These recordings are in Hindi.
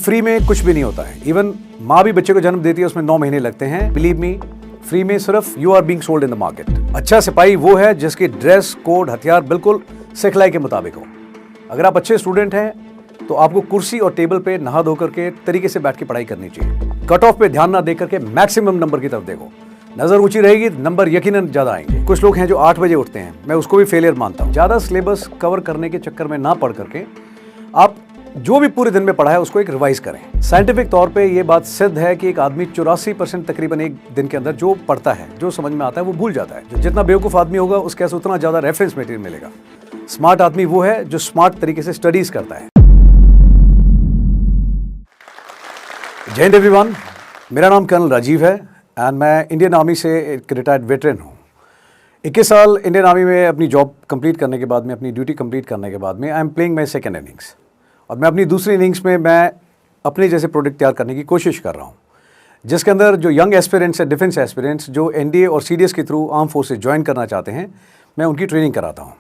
फ्री में कुछ भी नहीं होता है। इवन माँ भी बच्चे को जन्म देती है, उसमें 9 महीने लगते हैं। बिलीव मी, फ्री में सिर्फ you are being sold in the market. अच्छा सिपाही वो है जिसकी ड्रेस कोड हथियार बिल्कुल सिखलाई के मुताबिक हो। अगर आप अच्छे स्टूडेंट हैं तो आपको कुर्सी और टेबल पे नहा धो करके तरीके से बैठ के पढ़ाई करनी चाहिए। कट ऑफ पे ध्यान ना दे करके मैक्सिमम नंबर की तरफ देखो। नजर ऊंची रहेगी, नंबर यकीनन ज्यादा आएंगे। कुछ लोग हैं जो 8 बजे उठते हैं, मैं उसको भी फेलियर मानता हूं। ज्यादा सिलेबस कवर करने के चक्कर में ना पढ़ करके आप जो भी पूरे दिन में पढ़ा है उसको एक रिवाइज करें। साइंटिफिक तौर पे ये बात सिद्ध है कि एक आदमी 84% तकरीबन एक दिन के अंदर जो पढ़ता है, जो समझ में आता है वो भूल जाता है। जो जितना बेवकूफ आदमी होगा उसके पास उतना ज्यादा रेफरेंस मटेरियल मिलेगा। स्मार्ट आदमी वो है जो स्मार्ट तरीके से स्टडीज करता है। जय हिंद एवरीवन, मेरा नाम कर्नल राजीव है एंड मैं इंडियन आर्मी से एक रिटायर्ड वेटरन हूँ। 21 साल इंडियन आर्मी में अपनी जॉब कंप्लीट करने के बाद में, अपनी ड्यूटी कंप्लीट करने के बाद में I am playing my second innings. और मैं अपनी दूसरी इनिंग्स में मैं अपने जैसे प्रोडक्ट तैयार करने की कोशिश कर रहा हूँ, जिसके अंदर जो यंग एस्पिरेंट्स है, डिफेंस एस्पिरेंट्स जो एनडीए और सीडीएस के थ्रू आर्म फोर्सेज ज्वाइन करना चाहते हैं, मैं उनकी ट्रेनिंग कराता हूँ।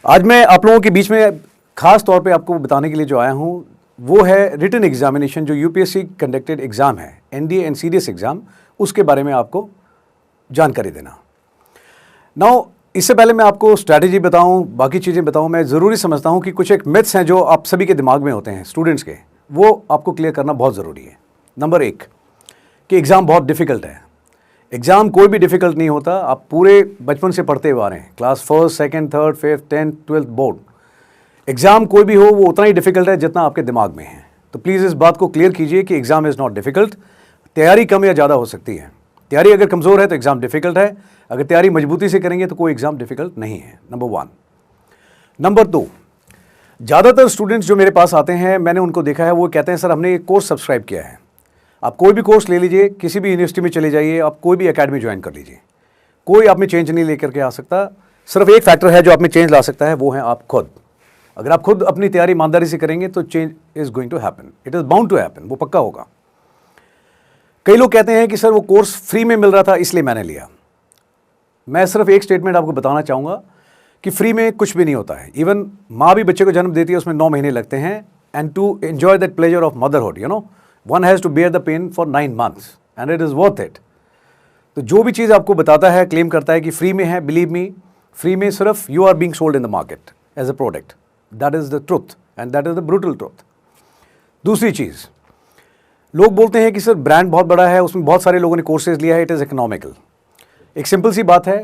आज मैं आप लोगों के बीच में खास तौर पे आपको बताने के लिए जो आया हूँ वो है रिटन एग्जामिनेशन, जो यूपीएससी कंडक्टेड एग्जाम है, एनडीए एंड सीडीएस एग्जाम, उसके बारे में आपको जानकारी देना। नाउ इससे पहले मैं आपको स्ट्रैटेजी बताऊं, बाकी चीज़ें बताऊं, मैं ज़रूरी समझता हूं कि कुछ एक मिथ्स हैं जो आप सभी के दिमाग में होते हैं स्टूडेंट्स के, वो आपको क्लियर करना बहुत ज़रूरी है। नंबर 1 कि एग्ज़ाम बहुत डिफ़िकल्ट है। एग्ज़ाम कोई भी डिफ़िकल्ट नहीं होता। आप पूरे बचपन से पढ़ते हुए आ रहे हैं, class 1st, 2nd, 3rd, 5th, 10th, 12th board. Exam कोई भी हो वो उतना ही डिफ़िकल्ट है जितना आपके दिमाग में है। तो प्लीज़ इस बात को क्लियर कीजिए कि एग्ज़ाम इज़ नॉट डिफ़िकल्ट। तैयारी कम या ज़्यादा हो सकती है। तैयारी अगर कमज़ोर है तो एग्ज़ाम डिफ़िकल्ट है, अगर तैयारी मजबूती से करेंगे तो कोई एग्ज़ाम डिफ़िकल्ट नहीं है। नंबर 1। नंबर 2, ज़्यादातर स्टूडेंट्स जो मेरे पास आते हैं, मैंने उनको देखा है, वो कहते हैं सर हमने एक कोर्स सब्सक्राइब किया है। आप कोई भी कोर्स ले लीजिए, किसी भी यूनिवर्सिटी में चले जाइए, आप कोई भी एकेडमी ज्वाइन कर लीजिए, कोई आप में चेंज नहीं लेकर के आ सकता। सिर्फ एक फैक्टर है जो आप में चेंज ला सकता है, वो है आप खुद। अगर आप खुद अपनी तैयारी ईमानदारी से करेंगे तो change is going to happen, it is bound to happen, वो पक्का होगा। कई लोग कहते हैं कि सर वो कोर्स फ्री में मिल रहा था इसलिए मैंने लिया। मैं सिर्फ एक स्टेटमेंट आपको बताना चाहूँगा कि फ्री में कुछ भी नहीं होता है। इवन माँ भी बच्चे को जन्म देती है, उसमें 9 महीने लगते हैं। And to enjoy that pleasure of motherhood, you know, one has to bear the pain for 9 months and it is worth it. तो जो भी चीज़ आपको बताता है, क्लेम करता है कि फ्री में है, बिलीव मी, फ्री में सिर्फ you are being sold in the market as a product. That is the truth and that is the brutal truth. दूसरी चीज़, लोग बोलते हैं कि सर ब्रांड बहुत बड़ा है, उसमें बहुत सारे लोगों ने कोर्सेज लिया है, इट इज़ इकोनॉमिकल। एक सिंपल सी बात है,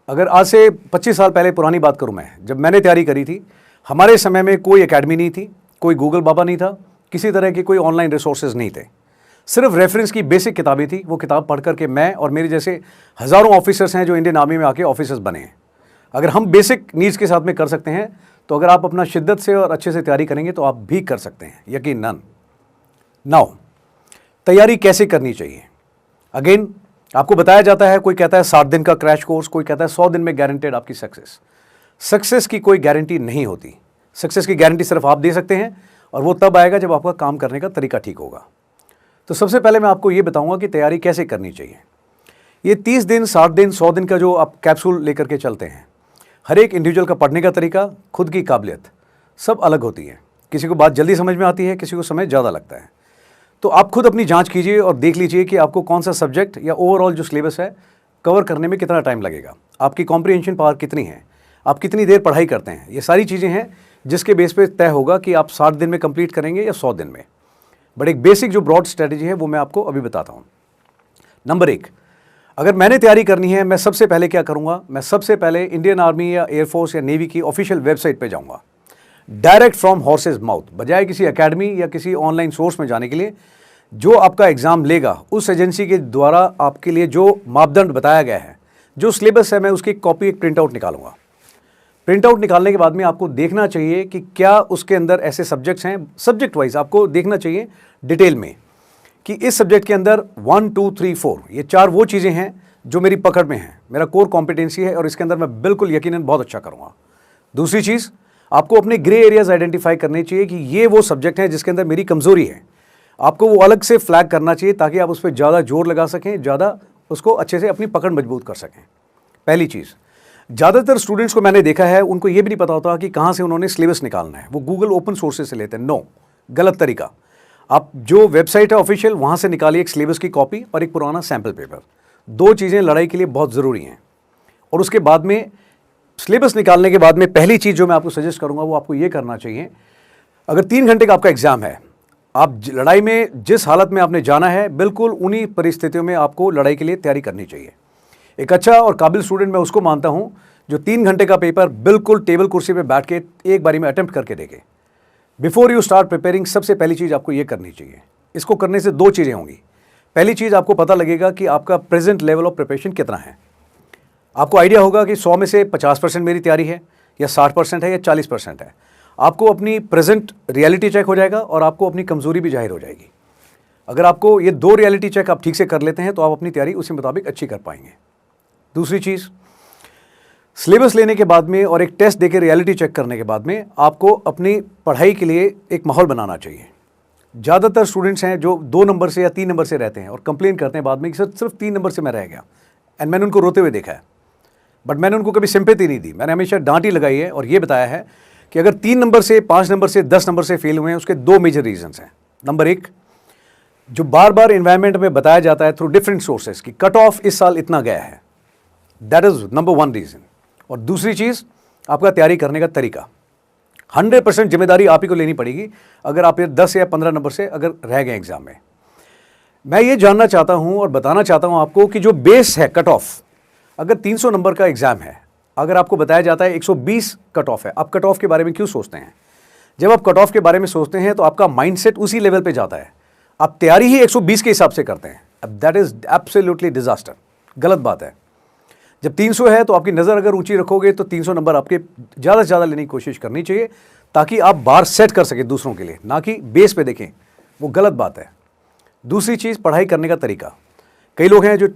अगर आज से 25 साल पहले पुरानी बात करूं मैं, जब मैंने तैयारी करी थी, हमारे समय में कोई एकेडमी नहीं थी, कोई गूगल बाबा नहीं था, किसी तरह के कोई ऑनलाइन रिसोर्सेज नहीं थे। सिर्फ रेफरेंस की बेसिक किताबें थी। वो किताब पढ़ करके मैं और मेरे जैसे हज़ारों ऑफिसर्स हैं जो इंडियन आर्मी में आके ऑफिसर्स बने हैं। अगर हम बेसिक नीड्स के साथ में कर सकते हैं तो अगर आप अपना शिद्दत से और अच्छे से तैयारी करेंगे तो आप भी कर सकते हैं, यकीनन। नाउ तैयारी कैसे करनी चाहिए? अगेन आपको बताया जाता है, कोई कहता है 7 दिन का क्रैश कोर्स, कोई कहता है 100 दिन में गारंटेड आपकी सक्सेस। सक्सेस की कोई गारंटी नहीं होती। सक्सेस की गारंटी सिर्फ आप दे सकते हैं और वो तब आएगा जब आपका काम करने का तरीका ठीक होगा। तो सबसे पहले मैं आपको ये बताऊंगा कि तैयारी कैसे करनी चाहिए। ये 30 दिन, 60 दिन, 100 दिन का जो आप कैप्सूल लेकर के चलते हैं, हर एक इंडिविजुअल का पढ़ने का तरीका, खुद की काबिलियत सब अलग होती है। किसी को बात जल्दी समझ में आती है, किसी को समय ज़्यादा लगता है। तो आप खुद अपनी जांच कीजिए और देख लीजिए कि आपको कौन सा सब्जेक्ट या ओवरऑल जो सिलेबस है कवर करने में कितना टाइम लगेगा, आपकी कॉम्प्रिहेंशन पावर कितनी है, आप कितनी देर पढ़ाई करते हैं। ये सारी चीज़ें हैं जिसके बेस पे तय होगा कि आप 60 दिन में कंप्लीट करेंगे या 100 दिन में। बट एक बेसिक जो ब्रॉड स्ट्रेटेजी है वो मैं आपको अभी बताता हूँ। नंबर 1, अगर मैंने तैयारी करनी है, मैं सबसे पहले क्या करूँगा, मैं सबसे पहले इंडियन आर्मी या एयरफोर्स या नेवी की ऑफिशियल वेबसाइट पर जाऊँगा, डायरेक्ट फ्रॉम हॉर्सेज माउथ, बजाय किसी एकेडमी या किसी ऑनलाइन सोर्स में जाने के लिए। जो आपका एग्ज़ाम लेगा उस एजेंसी के द्वारा आपके लिए जो मापदंड बताया गया है, जो सिलेबस है, मैं उसकी कॉपी, एक प्रिंट आउट निकालूंगा। प्रिंट आउट निकालने के बाद में आपको देखना चाहिए कि क्या उसके अंदर ऐसे सब्जेक्ट्स हैं, सब्जेक्ट वाइज आपको देखना चाहिए डिटेल में कि इस सब्जेक्ट के अंदर 1, 2, 3, 4 ये 4 वो चीज़ें हैं जो मेरी पकड़ में हैं, मेरा कोर कॉम्पिटेंसी है और इसके अंदर मैं बिल्कुल यकीनन बहुत अच्छा करूँगा। दूसरी चीज़, आपको अपने ग्रे एरियाज आइडेंटिफाई करने चाहिए कि ये वो सब्जेक्ट हैं जिसके अंदर मेरी कमज़ोरी है। आपको वो अलग से फ्लैग करना चाहिए ताकि आप उस पर ज़्यादा जोर लगा सकें, ज़्यादा उसको अच्छे से अपनी पकड़ मजबूत कर सकें। पहली चीज़, ज़्यादातर स्टूडेंट्स को मैंने देखा है, उनको ये भी नहीं पता होता कि कहाँ से उन्होंने सिलेबस निकालना है। वो गूगल ओपन सोर्सेज से लेते हैं। नो, गलत तरीका। आप जो वेबसाइट है ऑफिशियल, वहाँ से निकालिए एक सिलेबस की कॉपी और एक पुराना सैम्पल पेपर। 2 चीज़ें लड़ाई के लिए बहुत ज़रूरी हैं। और उसके बाद में सिलेबस निकालने के बाद में पहली चीज़ जो मैं आपको सजेस्ट करूँगा वो आपको ये करना चाहिए, अगर 3 घंटे का आपका एग्ज़ाम है, आप लड़ाई में जिस हालत में आपने जाना है, बिल्कुल उन्हीं परिस्थितियों में आपको लड़ाई के लिए तैयारी करनी चाहिए। एक अच्छा और काबिल स्टूडेंट मैं उसको मानता हूँ जो 3 घंटे का पेपर बिल्कुल टेबल कुर्सी पे बैठ के एक बारी में अटेम्प्ट करके देखे। बिफोर यू स्टार्ट प्रिपेयरिंग, सबसे पहली चीज़ आपको ये करनी चाहिए। इसको करने से 2 चीज़ें होंगी। पहली चीज़, आपको पता लगेगा कि आपका प्रेजेंट लेवल ऑफ प्रिपरेशन कितना है। आपको आइडिया होगा कि 100 में से 50% मेरी तैयारी है, या 60% है, या 40% है। आपको अपनी प्रेजेंट रियलिटी चेक हो जाएगा और आपको अपनी कमज़ोरी भी जाहिर हो जाएगी। अगर आपको ये 2 रियलिटी चेक आप ठीक से कर लेते हैं तो आप अपनी तैयारी उसी मुताबिक अच्छी कर पाएंगे। दूसरी चीज़, सिलेबस लेने के बाद में और एक टेस्ट देके रियलिटी चेक करने के बाद में आपको अपनी पढ़ाई के लिए एक माहौल बनाना चाहिए। ज़्यादातर स्टूडेंट्स हैं जो 2 नंबर से या 3 नंबर से रहते हैं और कंप्लेन करते हैं बाद में कि सर सिर्फ 3 नंबर से मैं रह गया। एंड मैंने उनको रोते हुए देखा है, बट मैंने उनको कभी सिंपैथी नहीं दी। मैंने हमेशा डांट ही लगाई है और ये बताया है कि अगर 3 नंबर से, 5 नंबर से, 10 नंबर से फेल हुए हैं, उसके 2 मेजर रीजंस हैं। नंबर 1, जो बार बार इन्वायरमेंट में बताया जाता है थ्रू डिफरेंट सोर्सेज कि कट ऑफ इस साल इतना गया है, दैट इज नंबर 1 रीजन। और दूसरी चीज़, आपका तैयारी करने का तरीका। 100% जिम्मेदारी आप ही को लेनी पड़ेगी अगर आप ये 10 या 15 नंबर से अगर रह गए एग्जाम में। मैं ये जानना चाहता हूँ और बताना चाहता हूँ आपको कि जो बेस है कट ऑफ, अगर 300 नंबर का एग्जाम है, अगर आपको बताया जाता है 120 कट ऑफ है, आप कट ऑफ के बारे में क्यों सोचते हैं? जब आप कट ऑफ के बारे में सोचते हैं तो आपका माइंडसेट उसी लेवल पे जाता है, आप तैयारी ही 120 के हिसाब से करते हैं। अब दैट इज एब्सोल्युटली डिजास्टर, गलत बात है। जब 300 है तो आपकी नज़र अगर ऊंची रखोगे तो 300 नंबर आपके ज़्यादा से ज़्यादा लेने की कोशिश करनी चाहिए ताकि आप बार सेट कर सकें दूसरों के लिए, ना कि बेस पे देखें, वो गलत बात है। दूसरी चीज़, पढ़ाई करने का तरीका। कई लोग हैं जो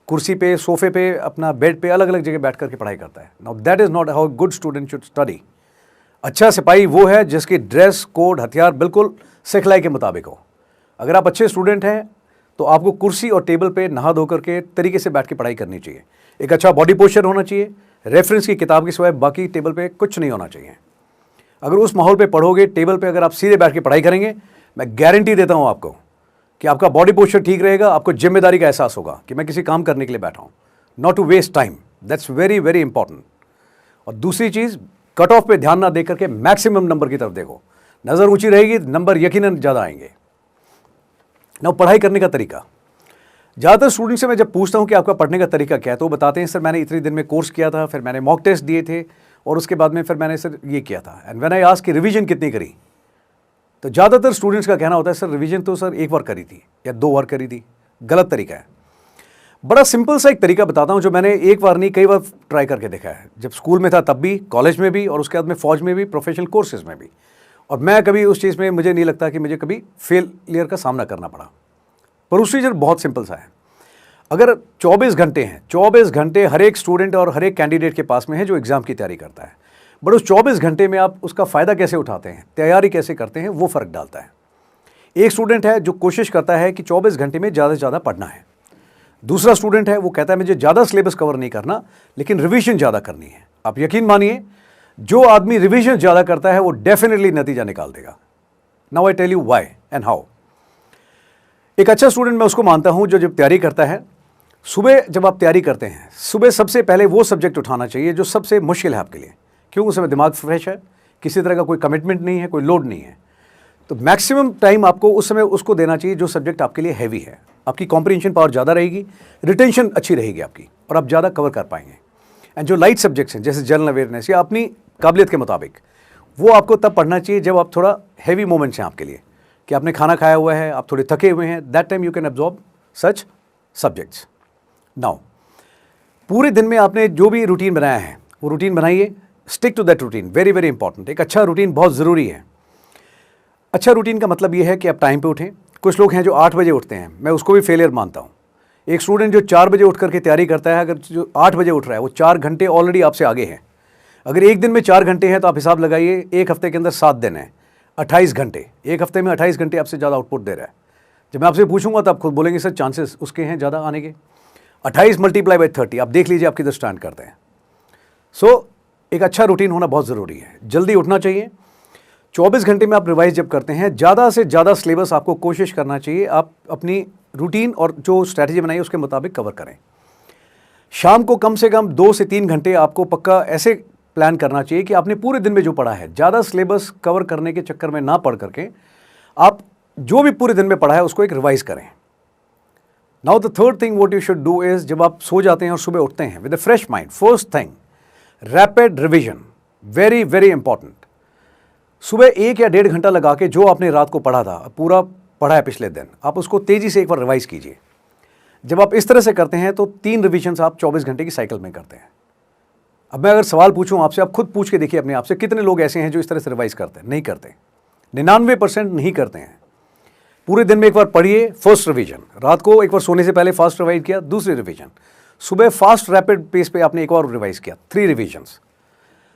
कुर्सी पे, सोफे पे, अपना बेड पे अलग अलग जगह बैठ करके पढ़ाई करता है। Now that is not how good student should study. अच्छा सिपाही वो है जिसकी ड्रेस कोड, हथियार बिल्कुल सिखलाई के मुताबिक हो। अगर आप अच्छे स्टूडेंट हैं तो आपको कुर्सी और टेबल पे नहा धो करके तरीके से बैठ के पढ़ाई करनी चाहिए। एक अच्छा बॉडी पोस्चर होना चाहिए, रेफरेंस की किताब के सिवाय बाकी टेबल पे कुछ नहीं होना चाहिए। अगर उस माहौल पे पढ़ोगे, टेबल पे अगर आप सीधे बैठ के पढ़ाई करेंगे, मैं गारंटी देता हूँ आपको कि आपका बॉडी पोस्चर ठीक रहेगा, आपको जिम्मेदारी का एहसास होगा कि मैं किसी काम करने के लिए बैठा हूँ, not to waste time. That's very very important. और दूसरी चीज़, कट ऑफ पे ध्यान ना दे करके मैक्सिमम नंबर की तरफ देखो। नज़र ऊंची रहेगी, नंबर यकीनन ज़्यादा आएंगे। ना पढ़ाई करने का तरीका, ज़्यादातर स्टूडेंट से मैं जब पूछता हूँ कि आपका पढ़ने का तरीका क्या है तो वो बताते हैं सर मैंने इतने दिन में कोर्स किया था, फिर मैंने मॉक टेस्ट दिए थे और उसके बाद में फिर मैंने सर ये किया था। एंड व्हेन आई आस्क कि रिवीजन कितनी करी, तो ज़्यादातर स्टूडेंट्स का कहना होता है सर रिवीजन तो सर 1 बार करी थी या 2 बार करी थी। गलत तरीका है। बड़ा सिंपल सा एक तरीका बताता हूँ जो मैंने 1 बार नहीं कई बार ट्राई करके देखा है। जब स्कूल में था तब भी, कॉलेज में भी, और उसके बाद में फ़ौज में भी, प्रोफेशनल कोर्सेज में भी। और मैं कभी उस चीज़ में, मुझे नहीं लगता कि मुझे कभी फेलियर का सामना करना पड़ा। प्रोसीजर बहुत सिंपल सा है। अगर 24 घंटे हैं, 24 घंटे हर एक स्टूडेंट और हर एक कैंडिडेट के पास में है जो एग्ज़ाम की तैयारी करता है, बट उस 24 घंटे में आप उसका फ़ायदा कैसे उठाते हैं, तैयारी कैसे करते हैं, वो फ़र्क डालता है। एक स्टूडेंट है जो कोशिश करता है कि 24 घंटे में ज़्यादा से ज़्यादा पढ़ना है। दूसरा स्टूडेंट है वो कहता है मुझे ज़्यादा सिलेबस कवर नहीं करना, लेकिन रिवीजन ज़्यादा करनी है। आप यकीन मानिए, जो आदमी रिवीजन ज़्यादा करता है वो डेफिनेटली नतीजा निकाल देगा। Now I tell you why and how. एक अच्छा स्टूडेंट मैं उसको मानता हूँ जो जब तैयारी करता है, सुबह जब आप तैयारी करते हैं, सुबह सबसे पहले वो सब्जेक्ट उठाना चाहिए जो सबसे मुश्किल है आपके लिए। क्यों? उस समय दिमाग फ्रेश है, किसी तरह का कोई कमिटमेंट नहीं है, कोई लोड नहीं है, तो मैक्सिमम टाइम आपको उस समय उसको देना चाहिए जो सब्जेक्ट आपके लिए हैवी है। आपकी कॉम्प्रिहेंशन पावर ज़्यादा रहेगी, रिटेंशन अच्छी रहेगी आपकी, और आप ज़्यादा कवर कर पाएंगे। एंड जो लाइट सब्जेक्ट्स हैं जैसे जनरल अवेयरनेस या अपनी काबिलियत के मुताबिक, वो आपको तब पढ़ना चाहिए जब आप थोड़ा हैवी मोमेंट्स हैं आपके लिए, कि आपने खाना खाया हुआ है, आप थोड़े थके हुए हैं। That time you can absorb such subjects. Now पूरे दिन में आपने जो भी रूटीन बनाया है वो रूटीन बनाइए, stick to that routine, very very important. एक अच्छा रूटीन बहुत ज़रूरी है। अच्छा रूटीन का मतलब ये है कि आप टाइम पे उठें। कुछ लोग हैं जो 8 बजे उठते हैं, मैं उसको भी फेलियर मानता हूँ। एक स्टूडेंट जो 4 बजे उठ करके तैयारी करता है, अगर जो 8 बजे उठ रहा है वो 4 घंटे ऑलरेडी आपसे आगे है। अगर एक दिन में 4 घंटे हैं तो आप हिसाब लगाइए, एक हफ्ते के अंदर 7 दिन है, 28 घंटे। एक हफ्ते में 28 घंटे आपसे ज़्यादा आउटपुट दे रहा है। जब मैं आपसे पूछूंगा तो आप खुद बोलेंगे सर चांसेस उसके हैं ज़्यादा आने के। 28 मल्टीप्लाई बाई 30, आप देख लीजिए आप किधर स्टैंड करते हैं। सो एक अच्छा रूटीन होना बहुत ज़रूरी है। जल्दी उठना चाहिए, 24 घंटे में आप रिवाइज जब करते हैं, ज़्यादा से ज़्यादा सिलेबस आपको कोशिश करना चाहिए आप अपनी रूटीन और जो स्ट्रैटेजी बनाई उसके मुताबिक कवर करें। शाम को कम से कम 2 से 3 घंटे आपको पक्का ऐसे प्लान करना चाहिए कि आपने पूरे दिन में जो पढ़ा है, ज़्यादा सिलेबस कवर करने के चक्कर में ना पढ़ करके आप जो भी पूरे दिन में पढ़ा है उसको एक रिवाइज करें। Now the third thing what you should do is, जब आप सो जाते हैं और सुबह उठते हैं with a fresh mind, first thing rapid revision, very very important. सुबह 1 या 1.5 घंटा लगा के जो आपने रात को पढ़ा था, पूरा पढ़ा है पिछले दिन, आप उसको तेजी से एक बार रिवाइज कीजिए। जब आप इस तरह से करते हैं तो 3 रिविजन्स आप 24 घंटे की साइकिल में करते हैं। अब मैं अगर सवाल पूछूं आपसे, आप खुद पूछ के देखिए अपने आप से, कितने लोग ऐसे हैं जो इस तरह से रिवाइज करते हैं? नहीं करते, 99% नहीं करते हैं। पूरे दिन में एक बार पढ़िए, फर्स्ट रिवीजन, रात को एक बार सोने से पहले फास्ट रिवाइज किया, दूसरी रिवीजन, सुबह फास्ट रैपिड पेस पे आपने एक और रिवाइज किया, 3 रिवीजन्स।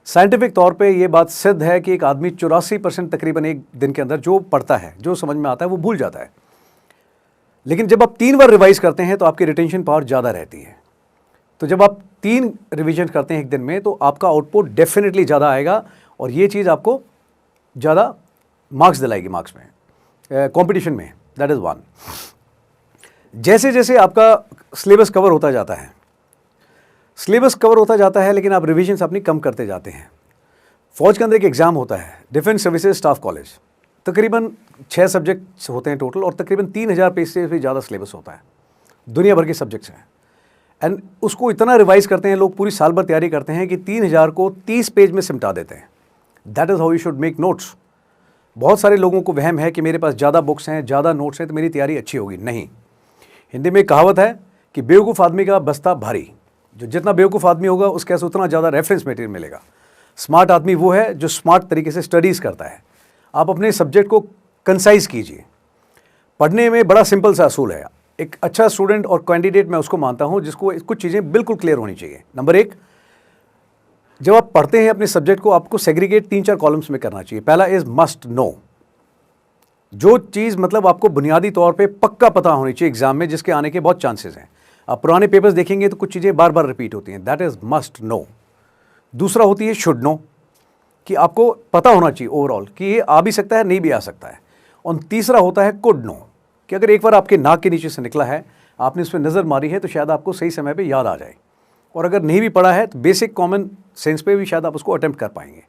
साइंटिफिक तौर पे ये बात सिद्ध है कि एक आदमी 84% तकरीबन एक दिन के अंदर जो पढ़ता है, जो समझ में आता है वो भूल जाता है। लेकिन जब आप 3 बार रिवाइज करते हैं तो आपकी रिटेंशन पावर ज़्यादा रहती है। तो जब आप 3 रिवीजन करते हैं एक दिन में तो आपका आउटपुट डेफिनेटली ज़्यादा आएगा और ये चीज़ आपको ज़्यादा मार्क्स दिलाएगी, मार्क्स में, कंपटीशन में। That is one. जैसे जैसे आपका सिलेबस कवर होता जाता है, लेकिन आप रिविजन्स अपनी कम करते जाते हैं। फौज के अंदर एक एग्ज़ाम होता है, डिफेंस सर्विसेज स्टाफ कॉलेज, तकरीबन 6 सब्जेक्ट्स होते हैं टोटल और तकरीबन 3000 पेज से भी ज़्यादा सिलेबस होता है, दुनिया भर के सब्जेक्ट्स हैं। एंड उसको इतना रिवाइज करते हैं लोग, पूरी साल भर तैयारी करते हैं कि 3000 को 30 पेज में सिमटा देते हैं। That is how you should make notes. बहुत सारे लोगों को वहम है कि मेरे पास ज़्यादा बुक्स हैं, ज़्यादा नोट्स हैं तो मेरी तैयारी अच्छी होगी। नहीं, हिंदी में कहावत है कि बेवकूफ़ आदमी का बस्ता भारी। जो जितना बेवकूफ़ आदमी होगा उसके पास उतना ज़्यादा रेफरेंस मटेरियल मिलेगा। स्मार्ट आदमी वो है जो स्मार्ट तरीके से स्टडीज़ करता है। आप अपने सब्जेक्ट को कंसाइज कीजिए। पढ़ने में बड़ा सिंपल सा असूल है। एक अच्छा स्टूडेंट और कैंडिडेट मैं उसको मानता हूँ जिसको कुछ चीज़ें बिल्कुल क्लियर होनी चाहिए। नंबर 1, जब आप पढ़ते हैं अपने सब्जेक्ट को, आपको सेग्रीगेट 3-4 कॉलम्स में करना चाहिए। पहला इज़ मस्ट नो, जो चीज़ मतलब आपको बुनियादी तौर पे पक्का पता होनी चाहिए एग्जाम में, जिसके आने के बहुत चांसेस हैं। आप पुराने पेपर्स देखेंगे तो कुछ चीज़ें बार बार रिपीट होती हैं, दैट इज़ मस्ट नो। दूसरा होती है शुड नो, कि आपको पता होना चाहिए ओवरऑल कि ये आ भी सकता है, नहीं भी आ सकता है। और तीसरा होता है कुड नो, कि अगर एक बार आपके नाक के नीचे से निकला है, आपने उस पर नज़र मारी है तो शायद आपको सही समय पे याद आ जाए। और अगर नहीं भी पढ़ा है तो बेसिक कॉमन सेंस पे भी शायद आप उसको अटेम्प्ट कर पाएंगे।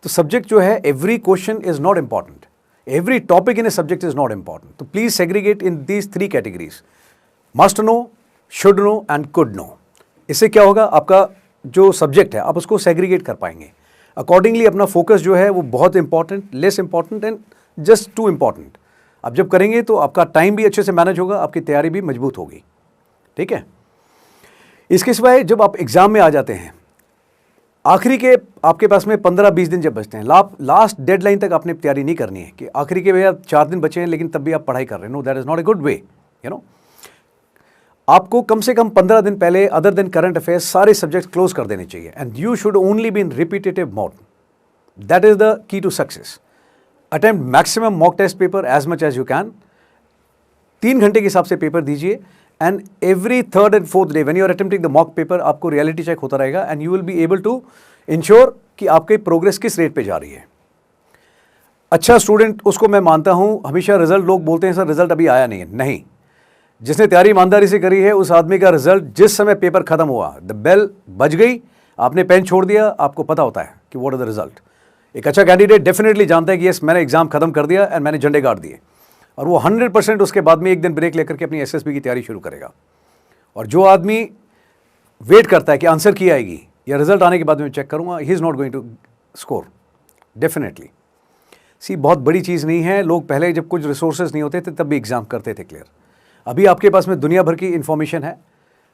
तो सब्जेक्ट जो है, every question is not important, every topic in a subject is not important. तो please segregate in these 3 categories, must know, should know and could know. इससे क्या होगा, आपका जो सब्जेक्ट है आप उसको सेग्रीगेट कर पाएंगे। अकॉर्डिंगली अपना फोकस जो है वो बहुत important, less important and just two important आप जब करेंगे तो आपका टाइम भी अच्छे से मैनेज होगा, आपकी तैयारी भी मजबूत होगी। ठीक है। इसके सिवाय जब आप एग्ज़ाम में आ जाते हैं, आखिरी के आपके पास में 15-20 दिन जब बचते हैं, लास्ट डेडलाइन तक आपने तैयारी नहीं करनी है कि आखिरी के भैया 4 दिन बचे हैं लेकिन तब भी आप पढ़ाई कर रहे हैं। No, that is not a good way, you know. आपको कम से कम 15 दिन पहले अदर देन करंट अफेयर्स सारे सब्जेक्ट क्लोज कर देने चाहिए। And you should only be in repetitive mode, that is the key to success. Attempt maximum mock test paper as much as you can. 3 घंटे के हिसाब से पेपर दीजिए and every 3rd and 4th day when you are attempting the mock paper आपको रियलिटी चेक होता रहेगा and you will be able to ensure कि आपकी प्रोग्रेस किस रेट पे जा रही है। अच्छा स्टूडेंट उसको मैं मानता हूँ, हमेशा रिजल्ट लोग बोलते हैं सर रिजल्ट अभी आया नहीं है। नहीं, जिसने तैयारी ईमानदारी से करी है उस आदमी का रिजल्ट जिस समय पेपर खत्म हुआ, द बेल बज गई, आपने पेन छोड़ दिया, आपको पता होता है कि व्हाट इज द रिजल्ट। एक अच्छा कैंडिडेट डेफिनेटली जानता है कि यस मैंने एग्जाम खत्म कर दिया एंड मैंने झंडे गाड़ दिए, और वो 100% उसके बाद में एक दिन ब्रेक लेकर के अपनी एसएसबी की तैयारी शुरू करेगा। और जो आदमी वेट करता है कि आंसर की आएगी या रिजल्ट आने के बाद में चेक करूंगा, he is not going to score definitely. See बहुत बड़ी चीज़ नहीं है। लोग पहले जब कुछ रिसोर्सेज नहीं होते थे तब भी एग्जाम करते थे क्लियर। अभी आपके पास में दुनिया भर की इन्फॉर्मेशन है।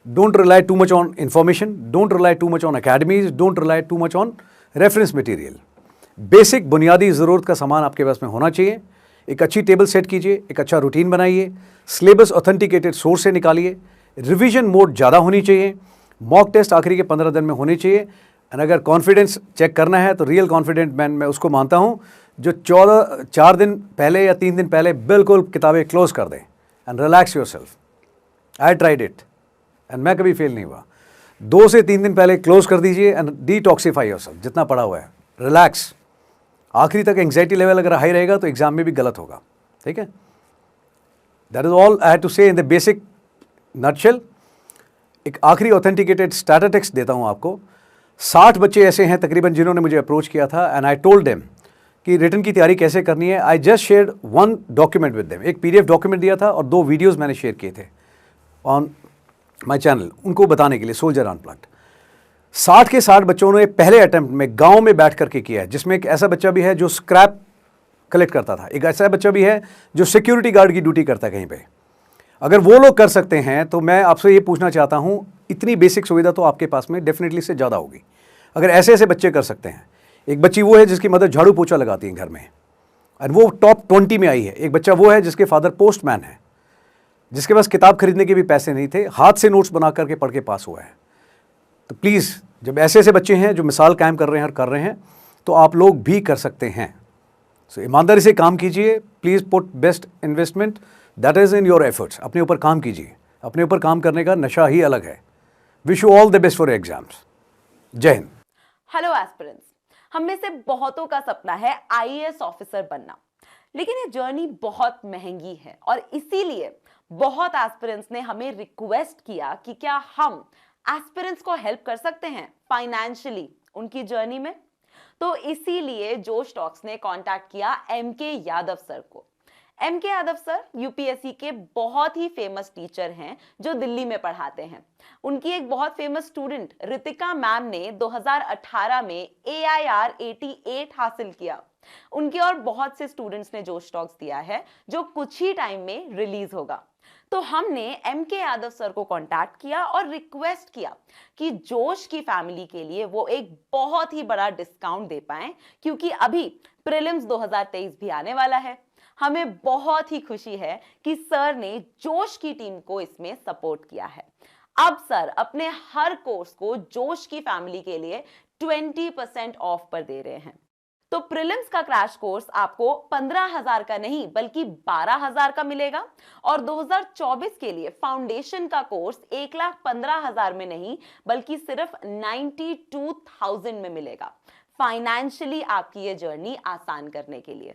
Don't rely too much on information, don't rely too much on academies, don't rely too much on reference material. Basic बुनियादी ज़रूरत का सामान आपके पास में होना चाहिए। एक अच्छी टेबल सेट कीजिए, एक अच्छा रूटीन बनाइए, सिलेबस ऑथेंटिकेटेड सोर्स से निकालिए, रिवीजन मोड ज़्यादा होनी चाहिए, मॉक टेस्ट आखिरी के 15 दिन में होने चाहिए। एंड अगर कॉन्फिडेंस चेक करना है तो रियल कॉन्फिडेंट मैन मैं उसको मानता हूँ जो 4 दिन पहले या 3 दिन पहले बिल्कुल किताबें क्लोज कर दें and relax your self. I tried it and मैं कभी फेल नहीं हुआ। 2 से 3 दिन पहले क्लोज कर दीजिए एंड डिटॉक्सीफाई योर सेल्फ, जितना पड़ा हुआ है रिलैक्स। आखिरी तक एंग्जाइटी लेवल अगर हाई रहेगा तो एग्जाम में भी गलत होगा, ठीक है। That is all I have to say in the basic nutshell. एक आखिरी ऑथेंटिकेटेड स्टैटिस्टिक्स देता हूं आपको। 60 बच्चे ऐसे हैं तकरीबन जिन्होंने मुझे अप्रोच किया था एंड आई टोल्ड देम कि रिटर्न की तैयारी कैसे करनी है। I just shared one document with them, एक PDF डॉक्यूमेंट दिया था और 2 वीडियोस मैंने शेयर किए थे ऑन माय चैनल, उनको बताने के लिए, सोल्जर अनप्लग्ड। 60 के 60 बच्चों ने पहले अटेम्प्ट में गांव में बैठ करके किया है, जिसमें एक ऐसा बच्चा भी है जो स्क्रैप कलेक्ट करता था, एक ऐसा बच्चा भी है जो सिक्योरिटी गार्ड की ड्यूटी करता है कहीं पे। अगर वो लोग कर सकते हैं तो मैं आपसे ये पूछना चाहता हूं, इतनी बेसिक सुविधा तो आपके पास में डेफिनेटली से ज़्यादा होगी अगर ऐसे ऐसे बच्चे कर सकते हैं। एक बच्ची वो है जिसकी मदर झाड़ू पोछा लगाती है घर में और वो टॉप 20 में आई है। एक बच्चा वो है जिसके फादर पोस्टमैन है, जिसके पास किताब खरीदने के भी पैसे नहीं थे, हाथ से नोट्स बना करके पढ़ के पास हुआ है। तो प्लीज़, जब ऐसे ऐसे बच्चे हैं जो मिसाल कायम कर रहे हैं और कर रहे हैं, तो आप लोग भी कर सकते हैं। सो ईमानदारी से काम कीजिए, please put best investment that is in your efforts. अपने ऊपर काम कीजिए, अपने ऊपर काम करने का नशा ही अलग है। Wish you all the best for exams. जय हिंद। हेलो एस्पिरेंट्स, हम में से बहुतों का सपना है IAS ऑफिसर बनना, लेकिन ये जर्नी बहुत महंगी है और इसीलिए बहुत एस्पिरेंट्स ने हमें रिक्वेस्ट किया कि क्या हम एस्पिरेंट्स को हेल्प कर सकते हैं फाइनेंशियली उनकी जर्नी में। तो इसीलिए जोश टॉक्स ने कांटेक्ट किया MK यादव सर को। MK यादव सर UPSC के बहुत ही फेमस टीचर हैं जो दिल्ली में पढ़ाते हैं। उनकी एक बहुत फेमस स्टूडेंट रितिका मैम ने 2018 में AIR 88 हासिल किया। उनके और बहुत से स्टूडेंट्स ने जोश टॉक्स दिया है जो कुछ ही टाइम में रिलीज होगा। तो हमने MK यादव सर को कांटेक्ट किया और रिक्वेस्ट किया कि जोश की फैमिली के लिए वो एक बहुत ही बड़ा डिस्काउंट दे पाएं, क्योंकि अभी प्रीलिम्स 2023 भी आने वाला है। हमें बहुत ही खुशी है कि सर ने जोश की टीम को इसमें सपोर्ट किया है। अब सर अपने हर कोर्स को जोश की फैमिली के लिए 20% ऑफ पर दे रहे हैं। तो प्रीलिम्स का क्रैश कोर्स आपको 15,000 का नहीं बल्कि 12,000 का मिलेगा और 2024 के लिए फाउंडेशन का कोर्स 1,15,000 में नहीं बल्कि सिर्फ 92,000 में मिलेगा, फाइनेंशियली आपकी ये जर्नी आसान करने के लिए।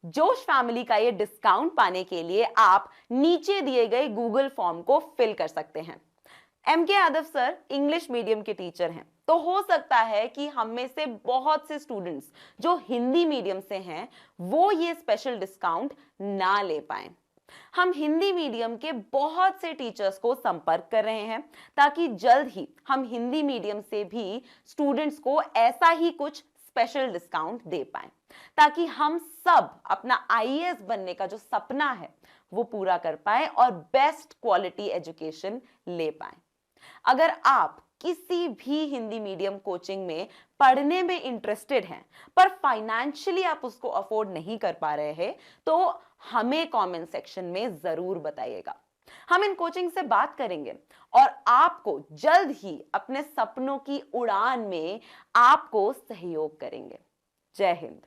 जोश फैमिली का ये डिस्काउंट पाने के लिए आप नीचे दिए गए गूगल फॉर्म को फिल कर सकते हैं। MK Yadav sir English medium के टीचर हैं, तो हो सकता है कि हम में से बहुत से स्टूडेंट्स जो हिंदी मीडियम से हैं वो ये स्पेशल डिस्काउंट ना ले पाएं। हम हिंदी मीडियम के बहुत से टीचर्स को संपर्क कर रहे हैं ताकि जल्द ही हम हिंदी मीडियम से भी स्टूडेंट्स को ऐसा ही कुछ स्पेशल डिस्काउंट दे पाएं, ताकि हम सब अपना IAS बनने का जो सपना है वो पूरा कर पाएं और बेस्ट क्वालिटी एजुकेशन ले पाएं। अगर आप किसी भी हिंदी मीडियम कोचिंग में पढ़ने में इंटरेस्टेड हैं पर फाइनेंशियली आप उसको अफोर्ड नहीं कर पा रहे हैं, तो हमें कमेंट सेक्शन में जरूर बताइएगा। हम इन कोचिंग से बात करेंगे और आपको जल्द ही अपने सपनों की उड़ान में आपको सहयोग करेंगे। जय हिंद।